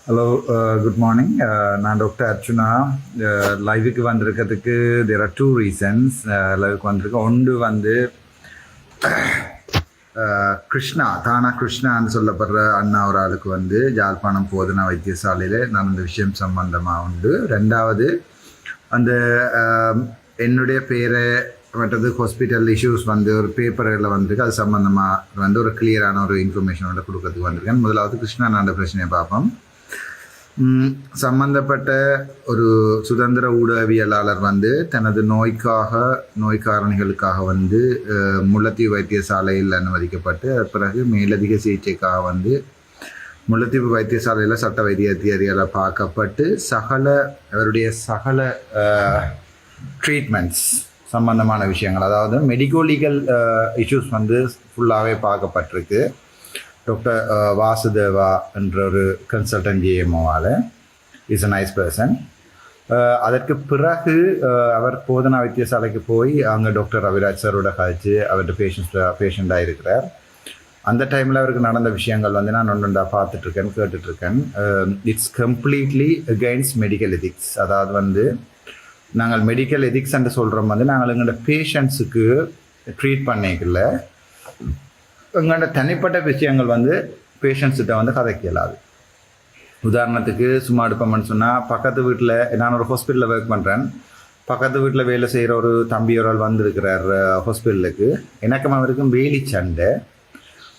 Hello, good morning. நான் doctor Archuna. லைவுக்கு வந்திருக்கிறதுக்கு there are two reasons லைவுக்கு வந்திருக்கேன். ஒன்று வந்து கிருஷ்ணா தானா கிருஷ்ணான்னு சொல்லப்படுற அண்ணா ஒரு ஆளுக்கு வந்து ஜாழ்ப்பாணம் போதனா வைத்தியசாலையில் நடந்த விஷயம் சம்பந்தமாக உண்டு. ரெண்டாவது அந்த என்னுடைய பேரை மற்றது ஹாஸ்பிட்டல் இஷ்யூஸ் வந்து ஒரு பேப்பரில் வந்திருக்கு. அது சம்மந்தமாக வந்து ஒரு கிளியரான ஒரு இன்ஃபர்மேஷனோட கொடுக்கறதுக்கு வந்திருக்கேன். முதலாவது கிருஷ்ணா நாண்ட பிரச்சனையை பார்ப்போம். சம்பந்தப்பட்ட ஒரு சுதந்திர ஊடகவியலாளர் வந்து தனது நோய் காரணிகளுக்காக வந்து முல்லைத்தீவு வைத்தியசாலையில் அனுமதிக்கப்பட்டு பிறகு மேலதிக சிகிச்சைக்காக வந்து முல்லைத்தீவு வைத்தியசாலையில் சட்ட வைத்திய அதிகாரிகளை பார்க்கப்பட்டு அவருடைய சகல ட்ரீட்மெண்ட்ஸ் சம்பந்தமான விஷயங்கள், அதாவது மெடிக்கோ-லீகல் இஷ்யூஸ் வந்து ஃபுல்லாகவே பார்க்கப்பட்டிருக்கு. டாக்டர் வாசுதேவா என்ற ஒரு கன்சல்டன்ட் ஜிஎம்ஓவால் இஸ் அ நைஸ் பர்சன். அதற்கு பிறகு அவர் போதனா வைத்தியசாலைக்கு போய் அங்கே டாக்டர் ரவிராஜ் சரோட கழிச்சு அவர்கிட்ட பேஷண்ட்டாக இருக்கிறார். அந்த டைமில் அவருக்கு நடந்த விஷயங்கள் வந்து நான் ஒன்றுண்டா பார்த்துட்ருக்கேன், கேட்டுட்ருக்கேன். It's completely against medical ethics. அதாவது வந்து நாங்கள் மெடிக்கல் எதிக்ஸ் என்று சொல்கிறோம் வந்து நாங்கள் எங்களோட பேஷண்ட்ஸுக்கு ட்ரீட் பண்ணிக்கல, எங்களோட தனிப்பட்ட விஷயங்கள் வந்து பேஷண்ட்ஸ்கிட்ட வந்து கதைக்க இயலாது. உதாரணத்துக்கு சும்மா எடுப்போம்னு சொன்னால், பக்கத்து வீட்டில் நான் ஒரு ஹாஸ்பிட்டலில் ஒர்க் பண்ணுறேன். பக்கத்து வீட்டில் வேலை செய்கிற ஒரு தம்பியோரால் வந்திருக்கிறார் ஹாஸ்பிட்டலுக்கு. எனக்கும் அவருக்கும் வேலிச்சண்டை.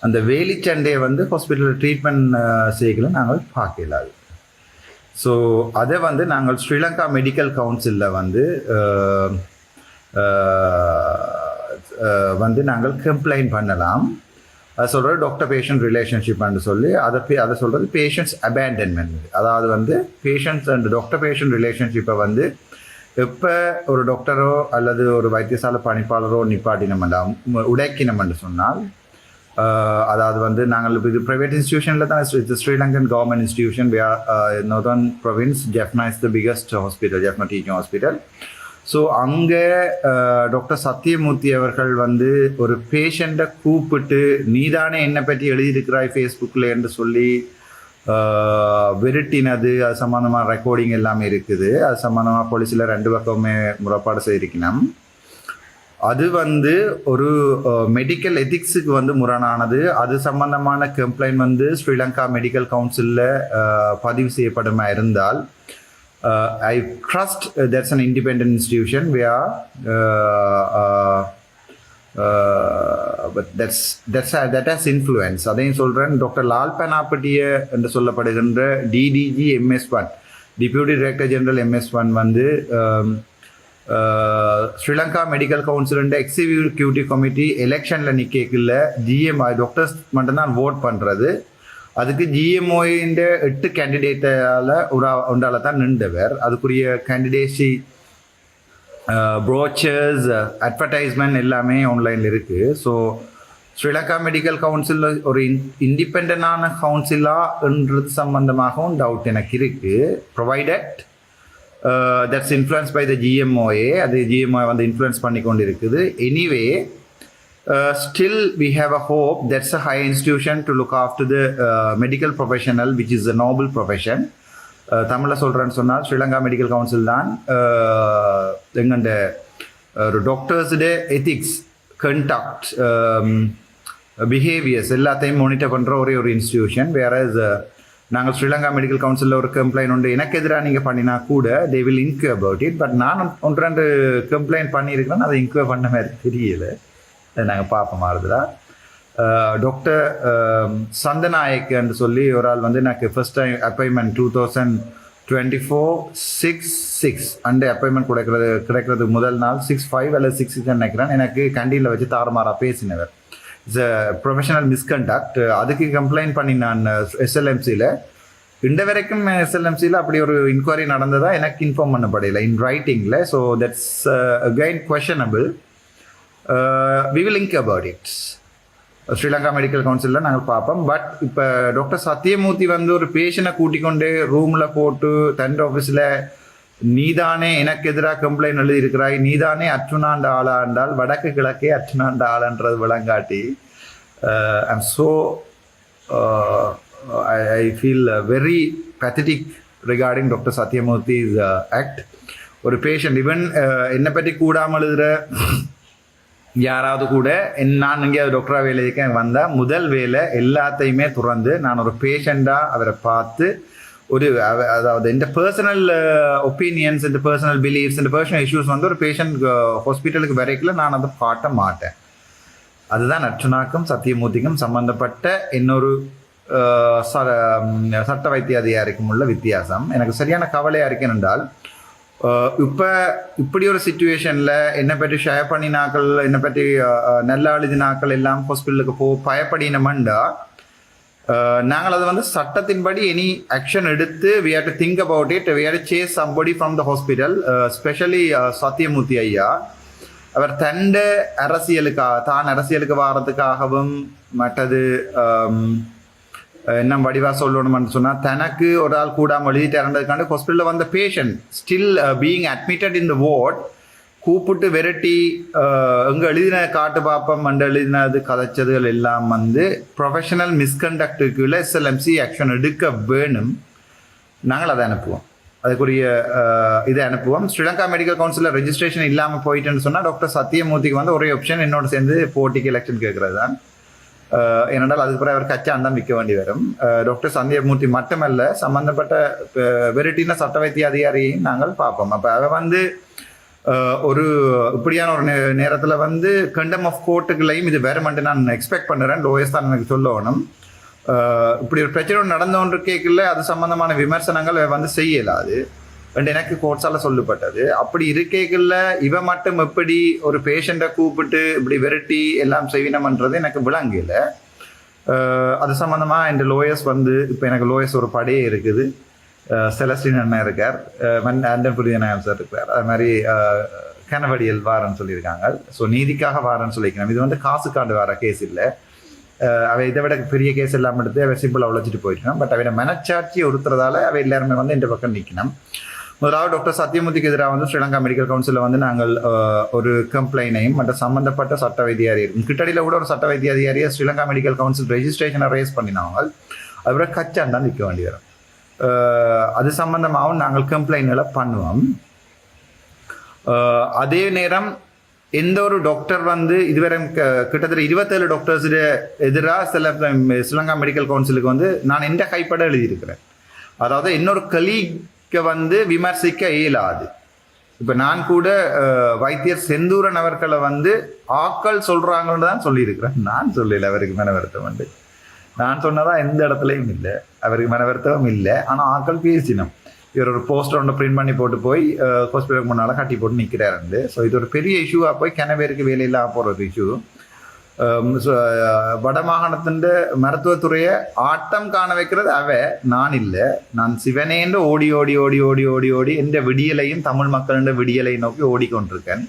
அந்த வேலிச்சண்டையை வந்து ஹாஸ்பிட்டலில் ட்ரீட்மெண்ட் செய்யல நாங்கள் பார்க்க இயலாது. ஸோ அதை வந்து நாங்கள் ஸ்ரீலங்கா மெடிக்கல் கவுன்சிலில் வந்து நாங்கள் கம்ப்ளைண்ட் பண்ணலாம். அதை சொல்கிறது டாக்டர் பேஷண்ட் ரிலேஷன்ஷிப்னு சொல்லி அதை சொல்கிறது பேஷண்ட்ஸ் அபேண்டன்மெண்ட். அதாவது வந்து பேஷண்ட்ஸ் அண்ட் டாக்டர் பேஷண்ட் ரிலேஷன்ஷிப்பை வந்து எப்போ ஒரு டாக்டரோ அல்லது ஒரு வைத்தியசாலை பணிப்பாளரோ நிப்பாட்டினமெல்லாம் உடைக்கினமென்று சொன்னால், அதாவது வந்து நாங்கள் இது ப்ரைவேட் இன்ஸ்டியூஷனில் தான், Sri Lankan government institution. Northern province Jaffna is the biggest hospital, Jaffna teaching hospital. So அங்கே டாக்டர் சத்தியமூர்த்தி அவர்கள் வந்து ஒரு பேஷண்ட்டை கூப்பிட்டு, நீதானே என்னை பற்றி எழுதியிருக்கிறாய் ஃபேஸ்புக்கில் என்று சொல்லி விரட்டினது. அது சம்மந்தமாக ரெக்கார்டிங் எல்லாமே இருக்குது. அது சம்மந்தமாக போலீஸில் 2 பக்கமே முறைப்பாடு செய்திருக்கணும். அது வந்து ஒரு மெடிக்கல் எதிக்ஸுக்கு வந்து முரணானது. அது சம்பந்தமான கம்ப்ளைண்ட் வந்து ஸ்ரீலங்கா மெடிக்கல் கவுன்சிலில் பதிவு செய்யப்படுமா இருந்தால், I trust that's an independent institution where but that has influence. அதையும் சொல்கிறேன். டாக்டர் லால் பெனாப்பட்டிய என்று சொல்லப்படுகின்ற DDG MS1, deputy director general MS1 வந்து ஸ்ரீலங்கா மெடிக்கல் கவுன்சிலுன்ற எக்ஸிக்யூட்டிவ் கமிட்டி எலெக்ஷனில் நிற்கல ஜிஎம் டாக்டர்ஸ் மட்டும்தான் ஓட் பண்ணுறது. அதுக்கு ஜிஎம்ஓயின் 8 கேண்டிடேட்டால் ஒன்றால் தான் நின்றவர். அதுக்குரிய கேண்டிடேட்ஸி ப்ரோச்சர்ஸ், அட்வர்டைஸ்மெண்ட் எல்லாமே ஆன்லைனில் இருக்குது. ஸோ ஸ்ரீலங்கா மெடிக்கல் கவுன்சிலில் ஒரு இண்டிபெண்டான கவுன்சிலான்றது சம்பந்தமாகவும் டவுட் எனக்கு இருக்குது. Provided that's influence by the GMOA. அது ஜிஎம்ஓ வந்து இன்ஃப்ளூயன்ஸ் பண்ணி கொண்டு இருக்குது. Anyway, still we have a hope. That's a high institution to look after the medical professional, which is a noble profession. தமிழில் சொல்கிறேன்னு சொன்னால், ஸ்ரீலங்கா மெடிக்கல் கவுன்சில் தான் எங்கண்ட ஒரு டாக்டர்ஸுடைய எத்திக்ஸ், கண்டாக்ட், பிஹேவியர்ஸ் எல்லாத்தையும் மானிட்டர் பண்ணுற ஒரே ஒரு இன்ஸ்டிடியூஷன். வேற நாங்கள் ஸ்ரீலங்கா மெடிக்கல் கவுன்சிலில் ஒரு கம்ப்ளைண்ட் உண்டு, எனக்கு எதிராக நீங்கள் பண்ணினா கூட they will inquire about it. But நான் 1-2 கம்ப்ளைண்ட் பண்ணியிருக்கிறேன், அதை இன்க்வயர் பண்ண மாதிரி தெரியலை. நாங்கள் பார்ப்போம் மாறுதுடா. டாக்டர் சந்தநாயக்கன்னு சொல்லி ஒரு ஆள் வந்து எனக்கு first time appointment 2024/6 and appointment கிடைக்கிறது முதல் நாள் 6/5 அல்லது 6 நினைக்கிறேன். எனக்கு கேண்டீனில் வச்சு தாறுமாறாக பேசினவர். It's a professional misconduct. அதுக்கு கம்ப்ளைண்ட் பண்ணி நான் SLMCயில் இந்த வரைக்கும் SLMCயில் அப்படி ஒரு இன்கொயரி நடந்ததா எனக்கு இன்ஃபார்ம் பண்ணப்படையில இன் ரைட்டிங்கில். So that's again questionable. We will think about it. Sri Lanka medical கவுன்சிலில் நாங்கள் பார்ப்போம். பட் இப்போ டாக்டர் சத்தியமூர்த்தி வந்து ஒரு பேஷண்ட்டை கூட்டிக்கொண்டு ரூமில் போட்டு தன் ஆஃபீஸில் நீதானே எனக்கு எதிராக கம்ப்ளைண்ட் எழுதியிருக்கிறாய், நீதானே அர்ச்சுனாண்ட ஆளா என்றால் வடக்கு கிழக்கே அர்ச்சுனாண்ட ஆளான்றது விளங்காட்டி I am so I feel very pathetic regarding Dr. Satyamurthy's act. ஒரு பேஷண்ட் ஈவன் என்னை பற்றி கூடாமல் எழுதுகிற யாராவது கூட நான் இங்கே டாக்டராக வேலைக்கு வந்தால் முதல் வேலை எல்லாத்தையுமே துறந்து நான் ஒரு பேஷண்டாக அவரை பார்த்து ஒரு அதாவது இந்த பர்சனல் ஒப்பீனியன்ஸ், இந்த பர்சனல் பிலீஃப்ஸ், இந்த பர்சனல் இஷ்யூஸ் வந்து ஒரு பேஷண்ட் ஹாஸ்பிட்டலுக்கு வரைக்கல நான் அதை காட்ட மாட்டேன். அதுதான் அர்ச்சனாக்கும் சத்தியமூர்த்திக்கும் சம்பந்தப்பட்ட இன்னொரு சட்ட வைத்திய அதிகாரிக்கும் உள்ள வித்தியாசம். எனக்கு சரியான கவலையாக இருக்கேன் என்றால், இப்போ இப்படி ஒரு சுச்சுவேஷனில் என்னை பற்றி ஷேர் பண்ணினாக்கள், என்னை பற்றி நல்லா எழுதினாக்கள் எல்லாம் ஹாஸ்பிட்டலுக்கு பயப்படினமெண்டா நாங்கள் அதை வந்து சட்டத்தின்படி எனி ஆக்ஷன் எடுத்து we have to think about it, we have to chase somebody from the hospital, especially Sathiyamoorthy ஐயா. அவர் தண்ட தான் அரசியலுக்கு வாரத்துக்காகவும் மற்றது என்ன வடிவா சொல்லணும்னு சொன்னால், தனக்கு ஒரு ஆள் கூடாமல் எழுதிட்டு இறந்ததுக்காண்டு ஹாஸ்பிட்டலில் வந்த பேஷண்ட் ஸ்டில் பீயிங் அட்மிட்டட் இன் த வார்ட் கூப்பிட்டு விரட்டி எங்கே எழுதின காட்டு பாப்பம் அண்டு எழுதினது கதைச்சதுகள் எல்லாம் வந்து ப்ரொஃபஷனல் மிஸ்கண்டக்டுக்குள்ள SLMC ஆக்ஷன் எடுக்க வேணும். நாங்கள் அதை அனுப்புவோம், அதுக்குரிய இதை அனுப்புவோம். ஸ்ரீலங்கா மெடிக்கல் கவுன்சிலில் ரெஜிஸ்ட்ரேஷன் இல்லாமல் போயிட்டுன்னு சொன்னால் டாக்டர் சத்தியமூர்த்திக்கு வந்து ஒரே ஆப்ஷன் என்னோட சேர்ந்து போட்டிக்கு எலெக்ஷன் கேட்குறது தான். ஏனென்றால் அதுக்கு பிறகு அவர் கச்சாந்தான் விற்க வேண்டி வரும். டாக்டர் சத்தியமூர்த்தி மட்டுமல்ல, சம்பந்தப்பட்ட வெரைட்டின சட்ட வைத்திய அதிகாரியையும் நாங்கள் பார்ப்போம். அப்போ அதை வந்து ஒரு இப்படியான ஒரு நேரத்தில் வந்து கண்டம் ஆஃப் கோர்ட்டுகளையும் இது வேறுமென்று நான் எக்ஸ்பெக்ட் பண்ணுறேன். லோயர்ஸ் தான் எனக்கு சொல்லணும். இப்படி ஒரு பிரச்சனை நடந்து கொண்டு கேட்கல, அது சம்பந்தமான விமர்சனங்கள் வந்து செய்யலாது அண்ட் எனக்கு கோர்ட்ஸால் சொல்லப்பட்டது. அப்படி இருக்கேக்கல இவ மட்டும் எப்படி ஒரு பேஷண்ட்டை கூப்பிட்டு இப்படி விரட்டி எல்லாம் செய்யணும்ன்றது எனக்கு விளங்கல. அது சம்மந்தமாக இந்த லோயர்ஸ் வந்து இப்போ எனக்கு லோயர்ஸ் ஒரு படையே இருக்குது. செலஸ்டின் அண்ணன் இருக்கார், ஆண்டன் புரியநாயகம் சார் இருக்கார், அது மாதிரி கனவடியல் வாரன்னு சொல்லியிருக்காங்க. ஸோ நீதிக்காக வாரன்னு சொல்லிக்கணும். இது வந்து காசுக்காண்டு வர கேஸ் இல்லை. அவை இதை விட பெரிய கேஸ் எல்லாம் எடுத்து அவை சிம்பிளாக உழைச்சிட்டு போயிட்டோம். பட் அவை மனச்சாட்சியை உறுத்துறதால அவை எல்லாருமே வந்து இந்த பக்கம் நிற்கணும். முதலாவது டாக்டர் சத்தியமூர்த்திக்கு எதிராக வந்து ஸ்ரீலங்கா மெடிக்கல் கவுன்சிலில் வந்து நாங்கள் ஒரு கம்ப்ளைண்டையும் மற்ற சம்பந்தப்பட்ட சட்ட வைத்திய அதிகாரி கிட்டடியில் கூட ஒரு சட்ட வைத்திய அதிகாரியை ஸ்ரீலங்கா மெடிக்கல் கவுன்சில் ரெஜிஸ்ட்ரேஷனை ரேஸ் பண்ணினாங்க. அதுபோல் கச்சான் தான் நிற்க வேண்டி வரும். அது சம்பந்தமாகவும் நாங்கள் கம்ப்ளைண்ட்களை பண்ணுவோம். அதே நேரம் எந்த ஒரு டாக்டர் வந்து இதுவரை கிட்டத்தட்ட 27 டாக்டர்ஸுடைய எதிராக ஸ்ரீலங்கா மெடிக்கல் கவுன்சிலுக்கு வந்து நான் எந்த கைப்பட எழுதியிருக்கிறேன். அதாவது இன்னொரு கலீக்கை வந்து விமர்சிக்க இயலாது. இப்போ நான் கூட வைத்தியர் செந்தூரன் அவர்களை வந்து ஆக்கள் சொல்கிறாங்கன்னு தான் சொல்லியிருக்கிறேன். நான் சொல்லல அவருக்கு மன வருத்தம் வந்து, நான் சொன்னதான் எந்த இடத்துலையும் இல்லை, அவருக்கு மன வருத்தமும் இல்லை. ஆனால் ஆக்கள் பேசினோம். இவர் ஒரு போஸ்டர் ஒன்று பிரிண்ட் பண்ணி போட்டு போய் ஹாஸ்பிட்டலுக்கு முன்னால் கட்டி போட்டு நிற்கிறாரு. ஸோ இது ஒரு பெரிய இஷ்யூவாக போய் கிணவேருக்கு வேலையில்லாம போகிற ஒரு இஷ்யூ. வடமாகாணத்தின் மருத்துவத்துறையை ஆட்டம் காண வைக்கிறது நான் இல்லை. நான் சிவனேன்று ஓடி ஓடி ஓடி ஓடி ஓடி ஓடி எந்த விடியலையும் தமிழ் மக்களின் விடியலை நோக்கி ஓடிக்கொண்டிருக்கேன்.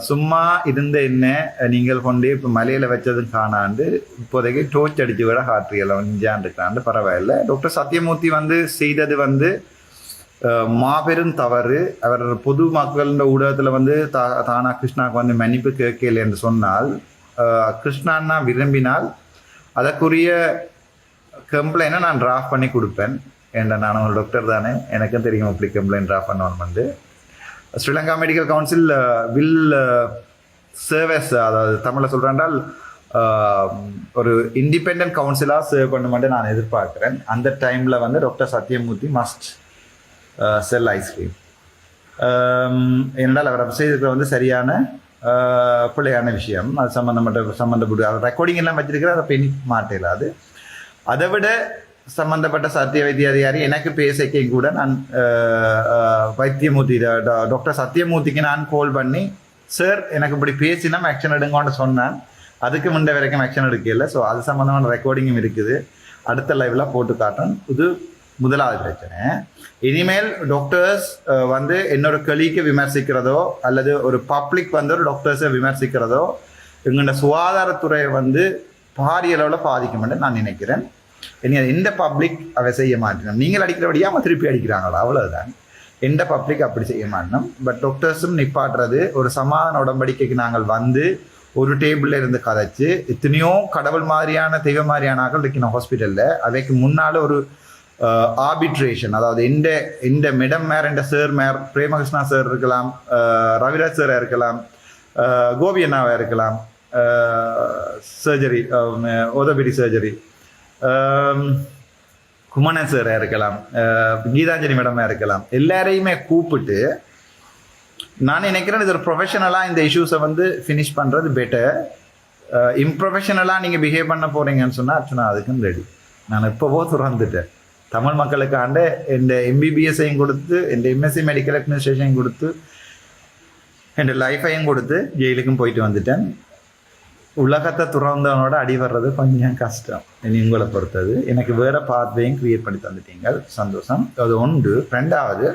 சும்மா இருந்த என்ன நீங்கள் கொண்டு இப்போ மலையில் வச்சதும் காணாண்டு இப்போதைக்கு டோர்ச் அடித்து விட காற்றியெல்லாம் இஞ்சாண்டுக்காண்டு பரவாயில்லை. டாக்டர் சத்தியமூர்த்தி வந்து செய்தது வந்து மாபெரும் தவறு. அவர் பொது மக்களின் ஊடகத்தில் வந்து தானா கிருஷ்ணாவுக்கு வந்து மன்னிப்பு கேட்கல என்று சொன்னால், கிருஷ்ணான்னா விரும்பினால் அதற்குரிய கம்ப்ளைண்ட்டை நான் டிராஃப்ட் பண்ணி கொடுப்பேன். ஏன்டா நான் ஒரு டாக்டர் தானே, எனக்கும் தெரியும் அப்படி கம்ப்ளைண்ட் டிராஃப்ட் பண்ணணும் வந்து. Sri Lanka medical council will servers, அதாவது தமிழில் சொல்கிறாண்டால் ஒரு இண்டிபெண்ட் கவுன்சிலாக சர்வ் பண்ணுமென்று நான் எதிர்பார்க்குறேன். அந்த டைமில் வந்து டாக்டர் சத்தியமூர்த்தி மஸ்ட் செல் ஐஸ்கிரீம். ஏனென்றால் அவர் செய்திருக்கிற வந்து சரியான பிள்ளையான விஷயம். அது சம்மந்தப்பட்ட ரெக்கார்டிங் எல்லாம் வச்சிருக்கிற அதை பெண் மாட்டேலாது. அதை விட சம்பந்தப்பட்ட சத்திய வைத்திய அதிகாரி எனக்கு பேசக்கையும் கூட நான் வைத்தியமூர்த்தி டாக்டர் சத்தியமூர்த்திக்கு நான் கால் பண்ணி, சார் எனக்கு இப்படி பேசினா ஆக்ஷன் எடுங்கன்னு சொன்னேன். அதுக்கு முன்ன வரைக்கும் ஆக்ஷன் எடுக்கல. ஸோ அது சம்மந்தமான ரெக்கார்டிங்கும் இருக்குது, அடுத்த லைவில் போட்டு காட்டுறேன். இது முதலாவது பிரச்சனை. இனிமேல் டாக்டர்ஸ் வந்து இன்னொரு கலீக்கு விமர்சிக்கிறதோ அல்லது ஒரு பப்ளிக் வந்து ஒரு டாக்டர்ஸை விமர்சிக்கிறதோ எங்களோட சுகாதாரத்துறையை வந்து பாரிய அளவில் பாதிக்கும்னு நான் நினைக்கிறேன். எந்த பப்ளிக் அவை செய்ய மாட்டேன். நீங்கள் அடிக்கிறபடியாக அவன் திருப்பி அடிக்கிறாங்களா, அவ்வளோதான். எந்த பப்ளிக் அப்படி செய்ய மாட்டோம். பட் டாக்டர்ஸும் நிப்பாட்டுறது ஒரு சமாதான உடன்படிக்கைக்கு நாங்கள் வந்து ஒரு டேபிளில் இருந்து கதைச்சு எத்தனையோ கடவுள் மாதிரியான தெய்வ மாதிரியான ஆக்கள் இருக்கணும் ஹாஸ்பிட்டலில். அவைக்கு முன்னால் ஒரு ஆர்பிட்ரேஷன், அதாவது இந்த மேடம் மேர், இந்த சார் மேர், பிரேமகிருஷ்ணா சார் இருக்கலாம், ரவிராஜ் சாராக இருக்கலாம், கோபி அண்ணாவாக இருக்கலாம், சர்ஜரி ஓதோபெடி சர்ஜரி குமணன் சாராக இருக்கலாம், கீதாஞ்சலி மேடமாக இருக்கலாம், எல்லாரையுமே கூப்பிட்டு நான் நினைக்கிறேன் இது ஒரு ப்ரொஃபஷனலாக இந்த இஷ்யூஸை வந்து ஃபினிஷ் பண்ணுறது பெட்டர். இம்ப்ரொஃபஷனலாக நீங்கள் பிஹேவ் பண்ண போகிறீங்கன்னு சொன்னால் அர்ச்சனா அதுக்கும் ரெடி. நான் எப்போவோ துறந்துட்டேன். தமிழ் மக்களுக்காண்ட என் எம்பிபிஎஸ்ஸையும் கொடுத்து, என் எம்எஸ்சி மெடிக்கல் அட்மினிஸ்ட்ரேஷனையும் கொடுத்து, என் லைஃபையும் கொடுத்து ஜெயிலுக்கும் போயிட்டு வந்துட்டேன். உலகத்தை துறந்தவனோட அடி வர்றது கொஞ்சம் கஷ்டம். இனி உங்களை பொறுத்தது. எனக்கு வேறு பாத்வேயும் க்ரியேட் பண்ணி தந்துட்டீங்க, சந்தோஷம். அது ஒன்று. ரெண்டாவது,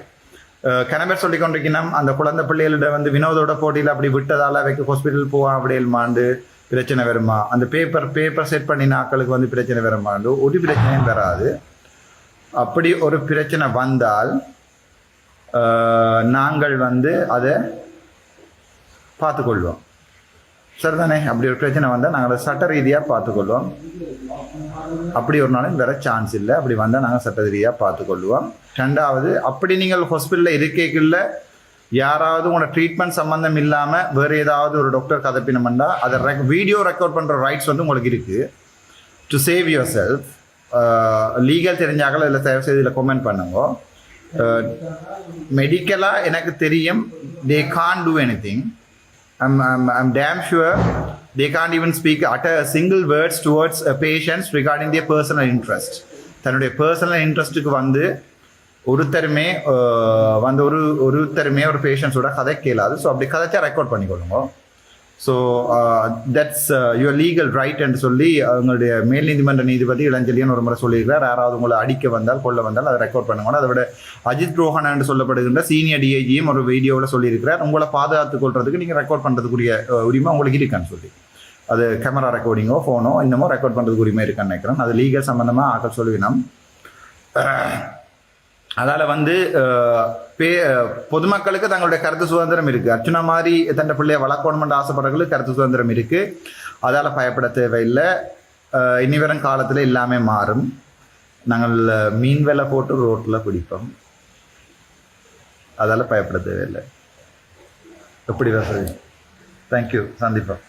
கனபர் சொல்லி கொண்டிருக்கணும் அந்த குழந்தை பிள்ளைகளிட வந்து வினோதோட போட்டியில் அப்படி விட்டதால் அவைக்கு ஹாஸ்பிட்டல் போவான் அப்படியே மாண்டு பிரச்சனை வருமா, அந்த பேப்பர் செட் பண்ணின ஆக்களுக்கு வந்து பிரச்சனை வருமாண்டு. ஒரு பிரச்சனையும் வராது. அப்படி ஒரு பிரச்சனை வந்தால் நாங்கள் வந்து அதை பார்த்துக்கொள்வோம். சரிதானே? அப்படி ஒரு பிரச்சனை வந்தால் நாங்கள் அதை சட்ட ரீதியாக பார்த்துக்கொள்வோம். அப்படி ஒரு நாளும் வேற சான்ஸ் இல்லை. அப்படி வந்தால் நாங்கள் சட்ட ரீதியாக பார்த்துக்கொள்வோம். ரெண்டாவது, அப்படி நீங்கள் ஹாஸ்பிட்டலில் இருக்கைக்குள்ள யாராவது உங்களோட ட்ரீட்மெண்ட் சம்மந்தம் இல்லாமல் வேறு ஏதாவது ஒரு டாக்டர் கதப்பினமெண்டா அதை வீடியோ ரெக்கார்ட் பண்ணுற ரைட்ஸ் வந்து உங்களுக்கு இருக்குது. To save yourself. Legal தெரிஞ்சாக்கள் இல்லை தயவு செய்து இதில் கமெண்ட் பண்ணுங்க. மெடிக்கலாக எனக்கு தெரியும் they can't do anything. I'm damn sure they can't even utter a single words towards patients regarding their personal interest. தன்னுடைய பர்சனல் இன்ட்ரெஸ்ட்டுக்கு வந்து ஒருத்தருமே ஒரு பேஷண்ட்ஸோட கதை கேளாது. ஸோ அப்படி கதைச்சா ரெக்கார்ட் பண்ணிக்கொள்ளுங்க. So that's your legal right என்று சொல்லி அவங்களுடைய மேல் நீதிமன்ற நீதிபதி இளஞ்செழியன் ஒரு முறை சொல்லியிருக்கிறார். யாராவது உங்களை அடிக்க வந்தால் கொள்ள வந்தால் அதை ரெக்கார்ட் பண்ணுங்க. அதை விட அஜித் ரோஹன் என்று சொல்லப்படுகின்ற சீனியர் டிஐஜியும் ஒரு வீடியோவில் சொல்லியிருக்கிறார், உங்களை பாதுகாத்துக் கொள்றதுக்கு நீங்கள் ரெக்கார்ட் பண்ணுறதுக்குரிய உரிமை உங்களுக்கு இருக்கான்னு சொல்லி. அது கேமரா ரெக்கார்டிங்கோ ஃபோனோ இன்னமும் ரெக்கார்ட் பண்ணுறதுக்கு உரிமை இருக்கான்னு நினைக்கிறேன். அது லீகல் சம்மந்தமாக ஆக்கள் சொல்லுவினோம். அதால் வந்து பொதுமக்களுக்கு தங்களுடைய கருத்து சுதந்திரம் இருக்குது. அர்ச்சனா மாதிரி தன்னை பிள்ளைய வளர்க்கணுமென்று ஆசைப்படுறவங்களுக்கு கருத்து சுதந்திரம் இருக்குது. அதால் பயப்பட தேவையில்லை. இனி வரும் காலத்தில் எல்லாமே மாறும். நாங்கள் மீன் வேலை போட்டு ரோட்டில் பிடிப்போம். அதால் பயப்பட தேவையில்லை. எப்படி வசதி? தேங்க்யூ. சந்திப்போம்.